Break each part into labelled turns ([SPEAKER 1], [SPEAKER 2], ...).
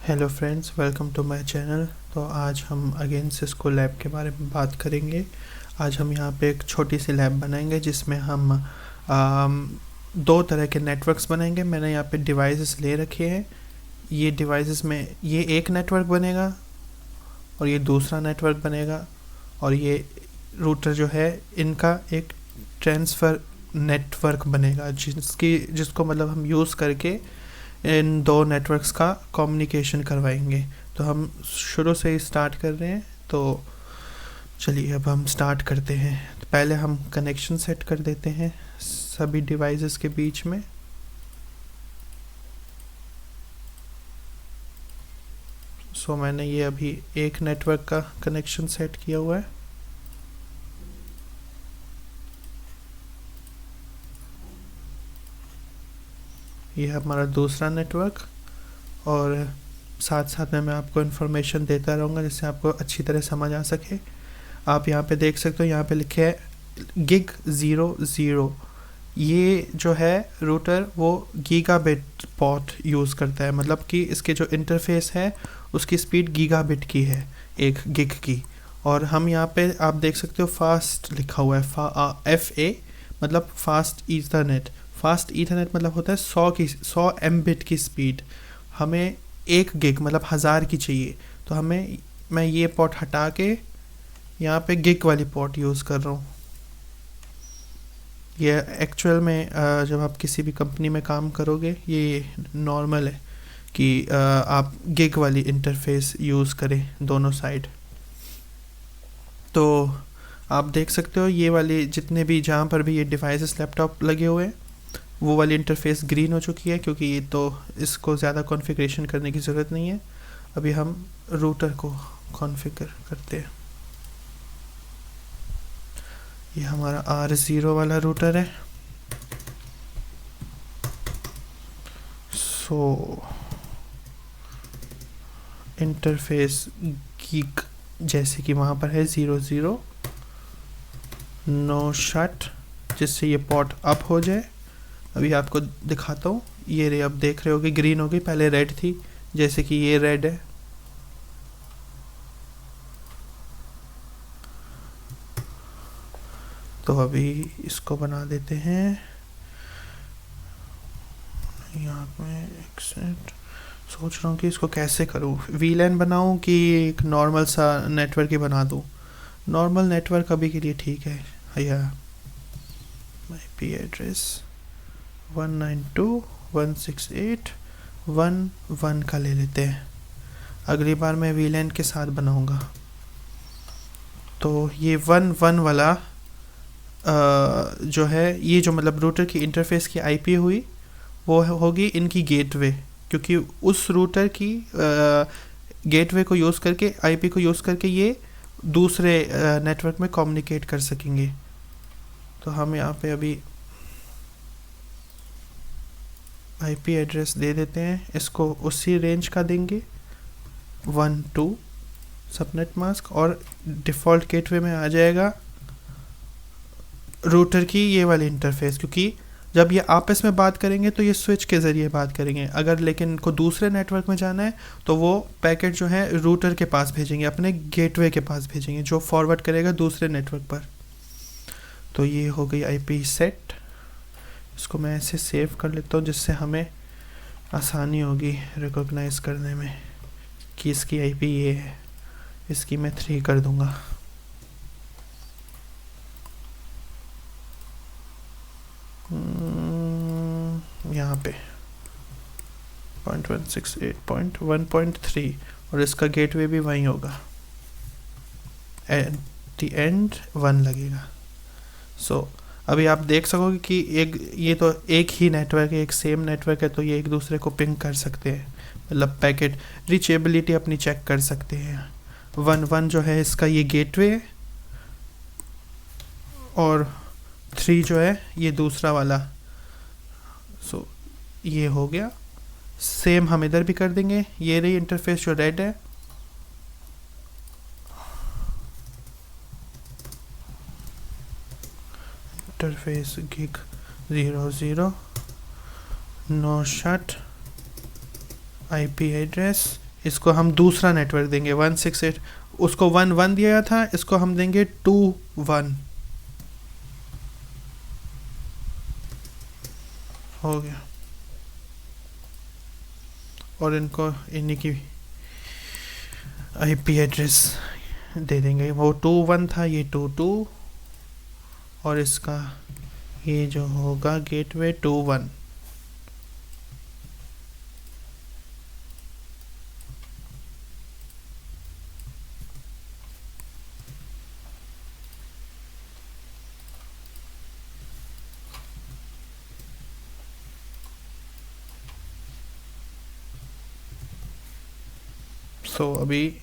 [SPEAKER 1] Hello friends, welcome to my channel. तो आज हम अगेन सिस्को लैब के बारे में बात करेंगे। आज हम यहाँ पे एक छोटी सी लैब बनाएंगे जिसमें हम दो तरह के नेटवर्क्स बनाएंगे। मैंने यहाँ पे डिवाइसेस ले रखे हैं। ये डिवाइसेस में ये एक नेटवर्क बनेगा और ये दूसरा नेटवर्क बनेगा, और ये रूटर जो है इनका एक ट्रांसफ़र नेटवर्क बनेगा जिसको मतलब हम यूज़ करके इन दो नेटवर्क्स का कम्युनिकेशन करवाएंगे। तो हम शुरू से ही स्टार्ट कर रहे हैं। तो चलिए अब हम स्टार्ट करते हैं। तो पहले हम कनेक्शन सेट कर देते हैं सभी डिवाइसेस के बीच में। सो मैंने ये अभी एक नेटवर्क का कनेक्शन सेट किया हुआ है। ये हमारा दूसरा नेटवर्क, और साथ साथ में मैं आपको इन्फॉर्मेशन देता रहूँगा जिससे आपको अच्छी तरह समझ आ सके। आप यहाँ पे देख सकते हो, यहाँ पे लिखे है गिग 00। ये जो है रूटर वो गीगाबिट पोर्ट यूज़ करता है, मतलब कि इसके जो इंटरफेस है उसकी स्पीड गीगाबिट की है, 1 गिग की। और हम यहाँ पे आप देख सकते हो फास्ट लिखा हुआ है, FA मतलब फास्ट ईथरनेट। फास्ट ईथरनेट मतलब होता है 100 एमबिट की स्पीड। हमें 1 गिग मतलब 1000 की चाहिए, तो मैं ये पोर्ट हटा के यहाँ पे गिग वाली पोर्ट यूज़ कर रहा हूँ। ये एक्चुअल में जब आप किसी भी कंपनी में काम करोगे ये नॉर्मल है कि आप गिग वाली इंटरफेस यूज़ करें दोनों साइड। तो आप देख सकते हो ये वाली जितने भी जहाँ पर भी ये डिवाइसेस लैपटॉप लगे हुए हैं वो वाली इंटरफेस ग्रीन हो चुकी है, क्योंकि ये तो इसको ज़्यादा कॉन्फ़िगरेशन करने की ज़रूरत नहीं है। अभी हम रूटर को कॉन्फ़िगर करते हैं। ये हमारा R0 वाला रूटर है। सो इंटरफेस गीक जैसे कि वहाँ पर है 00 नो शट, जिससे ये पोर्ट अप हो जाए। अभी आपको दिखाता हूँ। ये रे, अब देख रहे हो कि ग्रीन हो गई, पहले रेड थी, जैसे कि ये रेड है। तो अभी इसको बना देते हैं। यहाँ पे एक सेट सोच रहा हूँ कि इसको कैसे करूँ, VLAN बनाऊँ कि एक नॉर्मल सा नेटवर्क ही बना दूँ। नॉर्मल नेटवर्क अभी के लिए ठीक है। या IP एड्रेस 192.168.1.1 का ले लेते हैं। अगली बार मैं VLAN के साथ बनाऊंगा। तो ये 1.1 वाला जो है, ये जो मतलब रूटर की इंटरफेस की IP हुई वो होगी इनकी गेटवे, क्योंकि उस रूटर की गेटवे को यूज़ करके IP को यूज़ करके ये दूसरे नेटवर्क में कम्युनिकेट कर सकेंगे। तो हम यहाँ पे अभी IP एड्रेस दे देते हैं, इसको उसी रेंज का देंगे 1.2 सबनेट मास्क, और डिफ़ॉल्ट गेटवे में आ जाएगा रूटर की ये वाली इंटरफेस। क्योंकि जब ये आपस में बात करेंगे तो ये स्विच के ज़रिए बात करेंगे, अगर लेकिन इनको दूसरे नेटवर्क में जाना है तो वो पैकेट जो है रूटर के पास भेजेंगे, अपने गेटवे के पास भेजेंगे, जो फॉरवर्ड करेगा दूसरे नेटवर्क पर। तो ये हो गई IP सेट। इसको मैं ऐसे सेव कर लेता हूँ जिससे हमें आसानी होगी रिकॉग्नाइज करने में कि इसकी IP ये है। इसकी मैं 3 कर दूँगा। यहाँ पे 0.168.1.3, और इसका गेटवे भी वहीं होगा, एट द एंड 1 लगेगा। सो अभी आप देख सकोगे कि ये तो एक ही नेटवर्क है, एक सेम नेटवर्क है, तो ये एक दूसरे को पिंग कर सकते हैं, मतलब पैकेट रीचेबिलिटी अपनी चेक कर सकते हैं। 1.1 जो है इसका ये गेटवे है, और 3 जो है ये दूसरा वाला। सो ये हो गया। सेम हम इधर भी कर देंगे। ये रही इंटरफेस जो रेड है। Interface gig 00 no shut IP address इसको हम दूसरा नेटवर्क देंगे 168, उसको 1 1 दिया था, इसको हम देंगे 2 1। हो गया। और इनको इन्हीं की आईपी एड्रेस दे देंगे। वो 2 1 था, ये 2 2, और इसका ये जो होगा गेटवे 2 1। सो अभी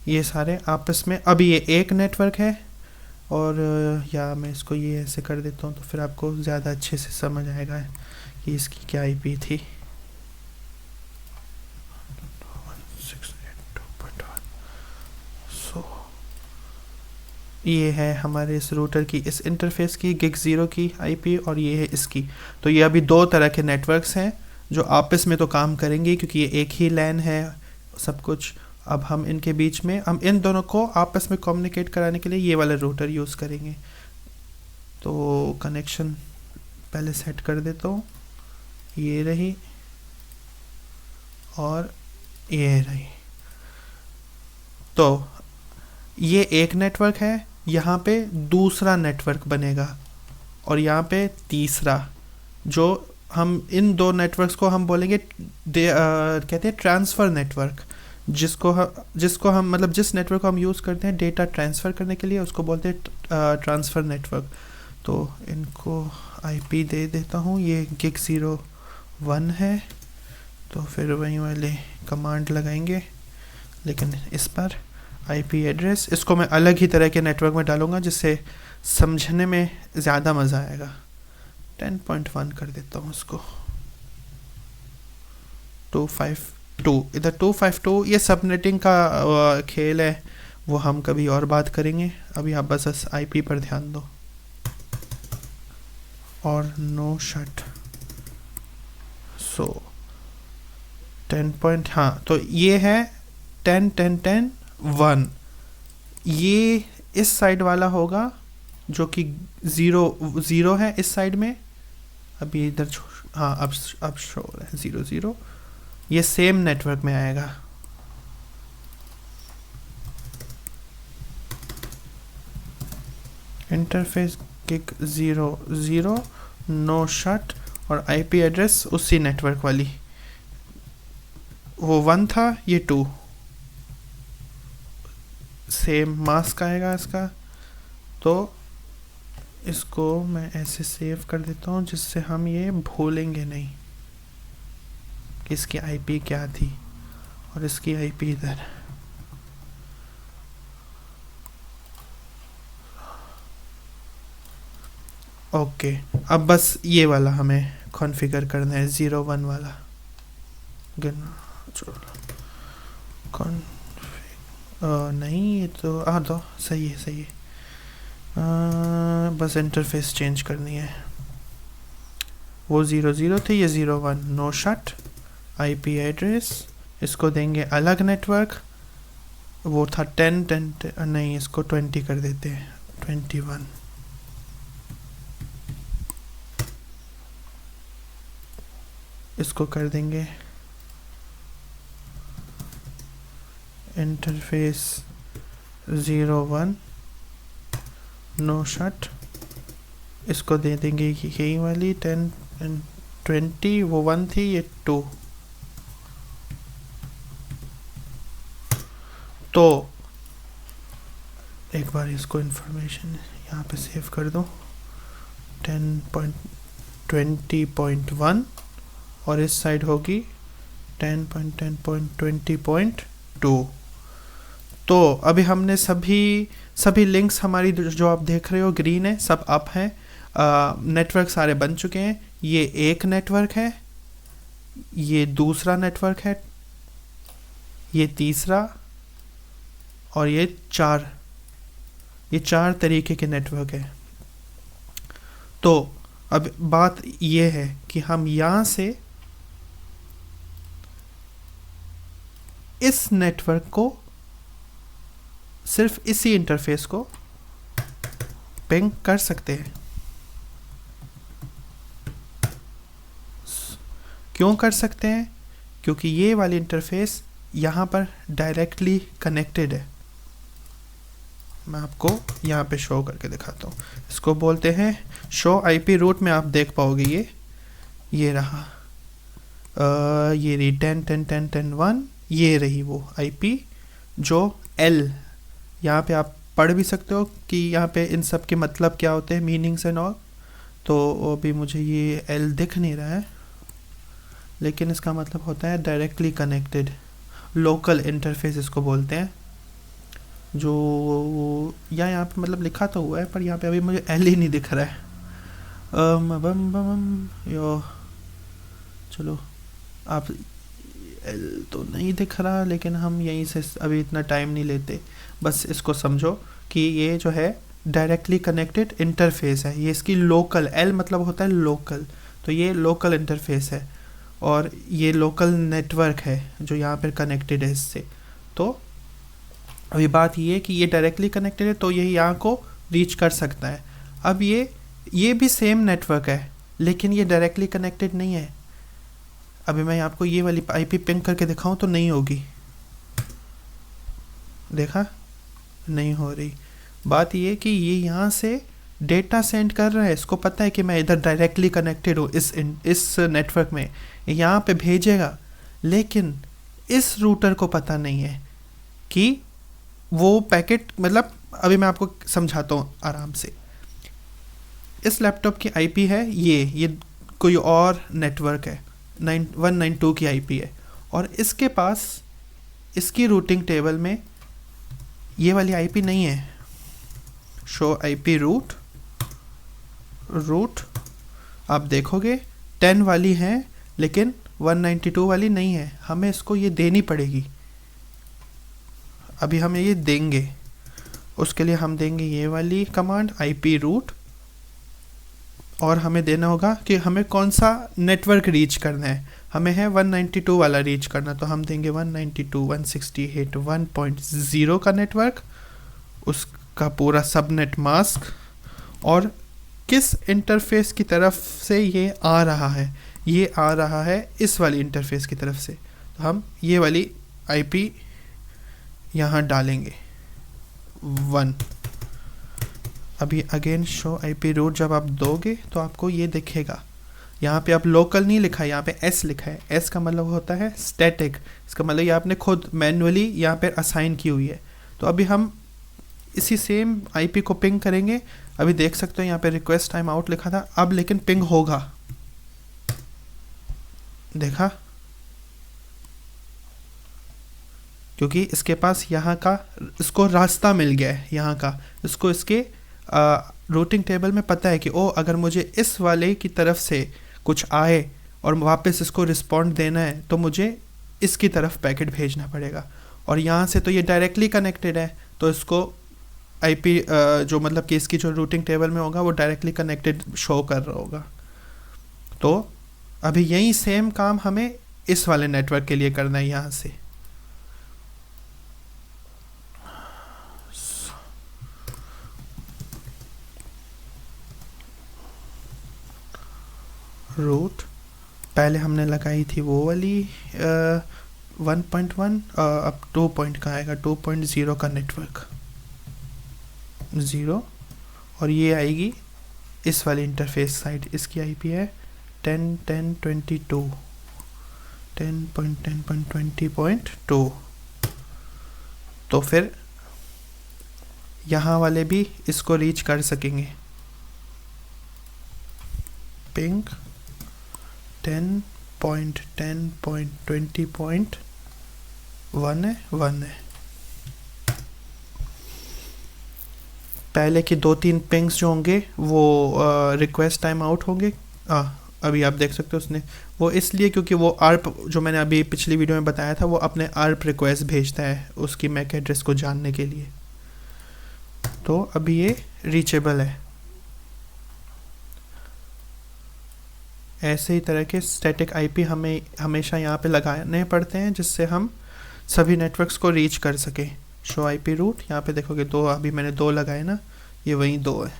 [SPEAKER 1] ये सारे आपस में, अभी ये एक नेटवर्क है। और या मैं इसको ये ऐसे कर देता हूँ तो फिर आपको ज़्यादा अच्छे से समझ आएगा कि इसकी क्या आईपी थी। 168.2.1। सो ये है हमारे इस रूटर की, इस इंटरफेस की गिग 0 की आईपी, और ये है इसकी। तो ये अभी दो तरह के नेटवर्क्स हैं जो आपस में तो काम करेंगे क्योंकि ये एक ही लैन है सब कुछ। अब हम इनके बीच में, हम इन दोनों को आपस में कम्युनिकेट कराने के लिए ये वाला रूटर यूज़ करेंगे। तो कनेक्शन पहले सेट कर देता हूँ, ये रही और ये रही। तो ये एक नेटवर्क है, यहाँ पे दूसरा नेटवर्क बनेगा और यहाँ पे तीसरा, जो हम इन दो नेटवर्क्स को हम बोलेंगे कहते हैं ट्रांसफ़र नेटवर्क। जिसको हम मतलब जिस नेटवर्क को हम यूज़ करते हैं डेटा ट्रांसफ़र करने के लिए, उसको बोलते हैं ट्रांसफ़र नेटवर्क। तो इनको आईपी दे देता हूँ, ये गिग 0 1 है, तो फिर वही वाले कमांड लगाएंगे, लेकिन इस पर आईपी एड्रेस इसको मैं अलग ही तरह के नेटवर्क में डालूँगा जिससे समझने में ज़्यादा मज़ा आएगा। 10.1 कर देता हूँ इसको, 252। इधर 252 ये सबनेटिंग का खेल है, वो हम कभी और बात करेंगे। अभी आप बस आईपी पर ध्यान दो। और नो शट। सो 10 हाँ, तो ये है 10 10 10 1। ये इस साइड वाला होगा जो कि 0 है इस साइड में। अभी इधर हाँ, अब शो हो रहा है 0 0। ये सेम नेटवर्क में आएगा। इंटरफेस गिग 0 0 नो शट, और आईपी एड्रेस उसी नेटवर्क वाली, वो 1 था, ये 2। सेम मास्क आएगा इसका। तो इसको मैं ऐसे सेव कर देता हूँ जिससे हम ये भूलेंगे नहीं कि इसकी आईपी क्या थी, और इसकी आईपी इधर। ओके, अब बस ये वाला हमें कॉन्फ़िगर करना है, 0 1 वाला। नहीं, ये तो तो सही है सही है। बस इंटरफेस चेंज करनी है। वो 0 0 थे, ये 0 1। नो शट, आईपी एड्रेस इसको देंगे अलग नेटवर्क। वो था 10 10 नहीं, इसको 20 कर देते हैं, 21। इसको कर देंगे इंटरफेस 0 1 नो शट। इसको दे देंगे यही वाली 10 20। वो 1 थी, ये 2। तो एक बार इसको इंफॉर्मेशन यहाँ पे सेव कर दो, 10.20.1, और इस साइड होगी 10.10.20.2। तो अभी हमने सभी लिंक्स हमारी जो आप देख रहे हो ग्रीन है, सब अप हैं। नेटवर्क सारे बन चुके हैं। ये एक नेटवर्क है, ये दूसरा नेटवर्क है, ये तीसरा, और ये चार तरीके के नेटवर्क है। तो अब बात ये है कि हम यहाँ से इस नेटवर्क को, सिर्फ इसी इंटरफेस को पिंग कर सकते हैं। क्यों कर सकते हैं? क्योंकि ये वाली इंटरफेस यहाँ पर डायरेक्टली कनेक्टेड है। मैं आपको यहाँ पे शो करके दिखाता हूँ। इसको बोलते हैं शो आईपी रूट में आप देख पाओगे ये रहा, ये रही 10.10.10.1, ये रही वो आईपी जो एल, यहाँ पे आप पढ़ भी सकते हो कि यहाँ पे इन सब के मतलब क्या होते हैं, मीनिंग्स एंड ऑल। तो अभी मुझे ये एल दिख नहीं रहा है, लेकिन इसका मतलब होता है डायरेक्टली कनेक्टेड, लोकल इंटरफेस इसको बोलते हैं। जो यहाँ पे मतलब लिखा तो हुआ है, पर यहाँ पे अभी मुझे एल ही नहीं दिख रहा है। यो चलो, आप एल तो नहीं दिख रहा, लेकिन हम यहीं से अभी इतना टाइम नहीं लेते, बस इसको समझो कि ये जो है डायरेक्टली कनेक्टेड इंटरफेस है। ये इसकी लोकल, एल मतलब होता है लोकल, तो ये लोकल इंटरफेस है और ये लोकल नेटवर्क है जो यहाँ पर कनेक्टेड है इससे। तो अभी बात ये है कि ये डायरेक्टली कनेक्टेड है, तो ये यहाँ को रीच कर सकता है। अब ये भी सेम नेटवर्क है, लेकिन ये डायरेक्टली कनेक्टेड नहीं है। अभी मैं आपको ये वाली आईपी पिंग करके दिखाऊं तो नहीं होगी, देखा, नहीं हो रही। बात ये कि ये यहाँ से डेटा सेंड कर रहा है, इसको पता है कि मैं इधर डायरेक्टली कनेक्टेड हूँ इस नेटवर्क में, यहाँ पे भेजेगा। लेकिन इस रूटर को पता नहीं है कि वो पैकेट, मतलब अभी मैं आपको समझाता हूँ आराम से। इस लैपटॉप की आईपी है ये कोई और नेटवर्क है, 192 की आईपी है, और इसके पास इसकी रूटिंग टेबल में ये वाली आईपी नहीं है। शो आईपी रूट आप देखोगे 10 वाली है, लेकिन 192 वाली नहीं है। हमें इसको ये देनी पड़ेगी। अभी हम ये देंगे, उसके लिए हम देंगे ये वाली कमांड आईपी रूट, और हमें देना होगा कि हमें कौन सा नेटवर्क रीच करना है। हमें है 192 वाला रीच करना, तो हम देंगे 192.168.1.0 का नेटवर्क, उसका पूरा सबनेट मास्क, और किस इंटरफेस की तरफ से ये आ रहा है। ये आ रहा है इस वाली इंटरफेस की तरफ से, तो हम ये वाली आईपी यहाँ डालेंगे 1। अभी अगेन शो आईपी रूट जब आप दोगे तो आपको ये दिखेगा। यहाँ पे आप लोकल नहीं लिखा है, यहाँ पे एस लिखा है। एस का मतलब होता है स्टैटिक, इसका मतलब ये आपने खुद मैन्युअली यहाँ पे असाइन की हुई है। तो अभी हम इसी सेम आईपी को पिंग करेंगे। अभी देख सकते हो यहाँ पे रिक्वेस्ट टाइम आउट लिखा था, अब लेकिन पिंग होगा, देखा, क्योंकि इसके पास यहाँ का इसको रास्ता मिल गया है यहाँ का। इसको इसके रूटिंग टेबल में पता है कि ओ, अगर मुझे इस वाले की तरफ से कुछ आए और वापस इसको रिस्पॉन्ड देना है तो मुझे इसकी तरफ पैकेट भेजना पड़ेगा। और यहाँ से तो ये डायरेक्टली कनेक्टेड है, तो इसको आईपी जो मतलब कि इसकी जो रूटिंग टेबल में होगा वो डायरेक्टली कनेक्टेड शो कर रहा होगा। तो अभी यही सेम काम हमें इस वाले नेटवर्क के लिए करना है। यहाँ से रूट पहले हमने लगाई थी वो वाली 1.1, अब 2 पॉइंट का आएगा, 2.0 का नेटवर्क 0, और ये आएगी इस वाली इंटरफेस साइड। इसकी आईपी है 10.10.22 10.10.20.2। तो फिर यहाँ वाले भी इसको रीच कर सकेंगे। पिंग 10.10.20.1 है, 1 है। पहले की 2-3 पिंग्स जो होंगे वो रिक्वेस्ट टाइम आउट होंगे। अभी आप देख सकते हो उसने वो इसलिए क्योंकि वो आर्प जो मैंने अभी पिछली वीडियो में बताया था वो अपने आर्प रिक्वेस्ट भेजता है उसकी मैक एड्रेस को जानने के लिए। तो अभी ये रीचेबल है। ऐसे ही तरह के स्टैटिक आईपी हमें हमेशा यहाँ पे लगाने पड़ते हैं जिससे हम सभी नेटवर्क्स को रीच कर सके। शो आईपी रूट, यहाँ पे देखोगे 2, अभी मैंने 2 लगाए ना, ये वही 2 है।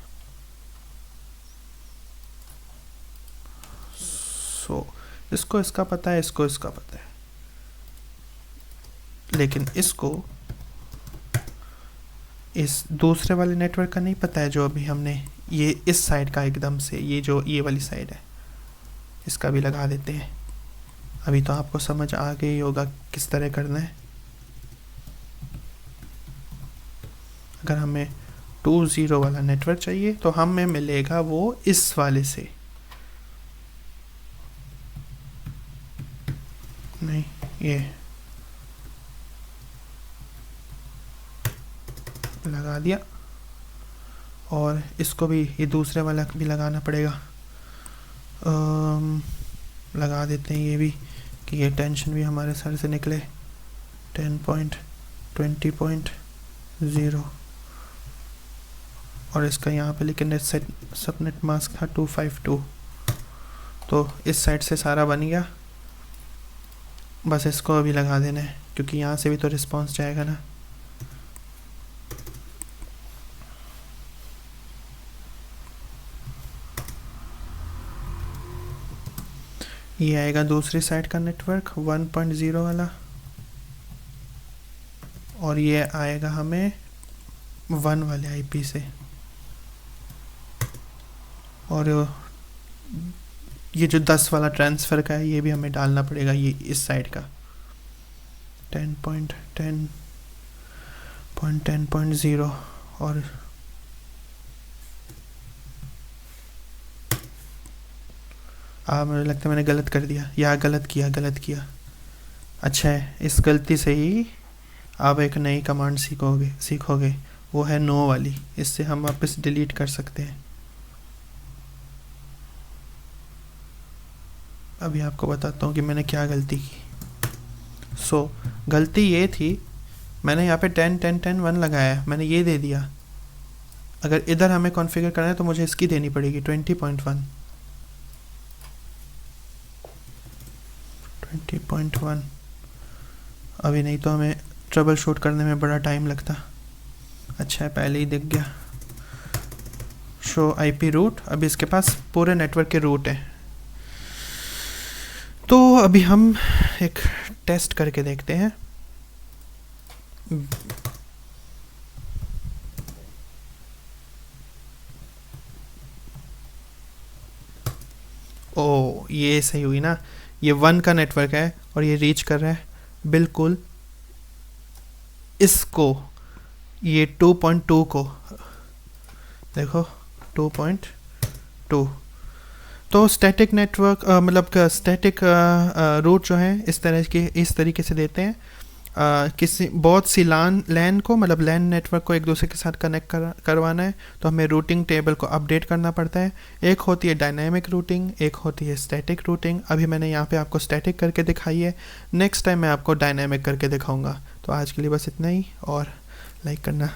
[SPEAKER 1] सो इसको इसका पता है, इसको इसका पता है, लेकिन इसको इस दूसरे वाले नेटवर्क का नहीं पता है, जो अभी हमने ये इस साइड का एकदम से, ये जो ये वाली साइड है, इसका भी लगा देते हैं। अभी तो आपको समझ आ गई होगा किस तरह करना है। अगर हमें 20 वाला नेटवर्क चाहिए तो हमें मिलेगा वो इस वाले से, नहीं ये लगा दिया, और इसको भी ये दूसरे वाला भी लगाना पड़ेगा। लगा देते हैं ये भी, कि ये टेंशन भी हमारे सर से निकले। 10.20.0 और इसका यहाँ पे लेकिन नेट सेट सबनेट मास्क था 252, तो इस साइड से सारा बन गया। बस इसको अभी लगा देना है, क्योंकि यहाँ से भी तो रिस्पांस जाएगा ना। ये आएगा दूसरी साइड का नेटवर्क 1.0 वाला, और ये आएगा हमें 1 वाले आईपी से, और ये जो 10 वाला ट्रांसफ़र का है ये भी हमें डालना पड़ेगा, ये इस साइड का 10.10.10.0। और मुझे लगता है मैंने गलत कर दिया, या गलत किया। अच्छा है, इस गलती से ही आप एक नई कमांड सीखोगे, वो है नो वाली। इससे हम वापस डिलीट कर सकते हैं। अभी आपको बताता हूँ कि मैंने क्या गलती की। गलती ये थी, मैंने यहाँ पे 10.10.10.1 लगाया, मैंने ये दे दिया। अगर इधर हमें कॉन्फ़िगर करना है तो मुझे इसकी देनी पड़ेगी 20.1। अभी नहीं तो हमें ट्रबल शूट करने में बड़ा टाइम लगता। अच्छा है, पहले ही दिख गया। शो आईपी रूट, अभी इसके पास पूरे नेटवर्क के रूट है। तो अभी हम एक टेस्ट करके देखते हैं। ओ, ये सही हुई ना। ये 1 का नेटवर्क है और ये रीच कर रहा है बिल्कुल इसको, ये 2.2 को देखो, 2.2। तो स्टैटिक नेटवर्क मतलब स्टैटिक रूट जो है इस तरीके से देते हैं। किसी बहुत सी लैन को, मतलब लैन नेटवर्क को एक दूसरे के साथ कनेक्ट करवाना है तो हमें रूटिंग टेबल को अपडेट करना पड़ता है। एक होती है डायनामिक रूटिंग, एक होती है स्टैटिक रूटिंग। अभी मैंने यहाँ पे आपको स्टैटिक करके दिखाई है, नेक्स्ट टाइम मैं आपको डायनामिक करके दिखाऊंगा। तो आज के लिए बस इतना ही, और लाइक करना